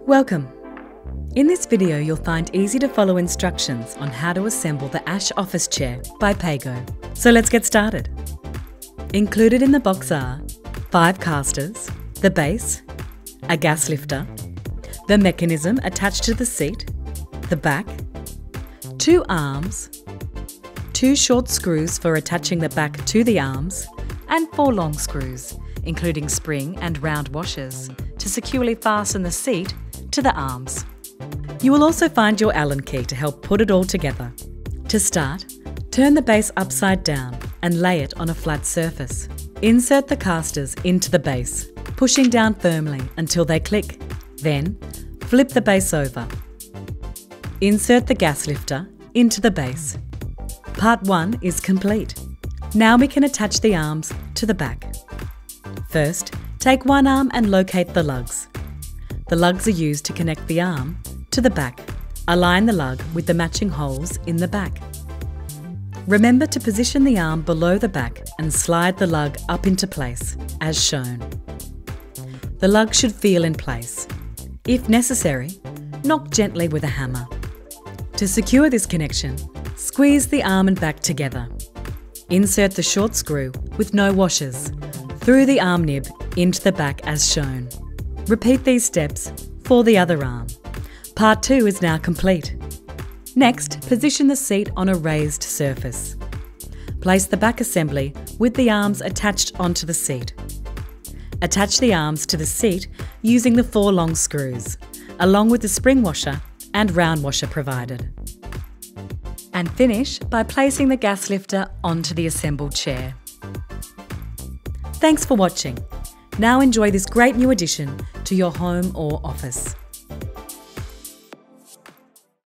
Welcome! In this video you'll find easy to follow instructions on how to assemble the Ash office chair by Pago. So let's get started. Included in the box are 5 casters, the base, a gas lifter, the mechanism attached to the seat, the back, 2 arms, 2 short screws for attaching the back to the arms, and 4 long screws, including spring and round washers, to securely fasten the seat to the arms. You will also find your Allen key to help put it all together. To start, turn the base upside down and lay it on a flat surface. Insert the casters into the base, pushing down firmly until they click. Then, flip the base over. Insert the gas lifter into the base. Part 1 is complete. Now we can attach the arms to the back. First, take one arm and locate the lugs. The lugs are used to connect the arm to the back. Align the lug with the matching holes in the back. Remember to position the arm below the back and slide the lug up into place, as shown. The lug should feel in place. If necessary, knock gently with a hammer. To secure this connection, squeeze the arm and back together. Insert the short screw with no washers through the arm nib into the back as shown. Repeat these steps for the other arm. Part 2 is now complete. Next, position the seat on a raised surface. Place the back assembly with the arms attached onto the seat. Attach the arms to the seat using the 4 long screws, along with the spring washer and round washer provided. And finish by placing the gas lifter onto the assembled chair. Thanks for watching. Now enjoy this great new addition to your home or office.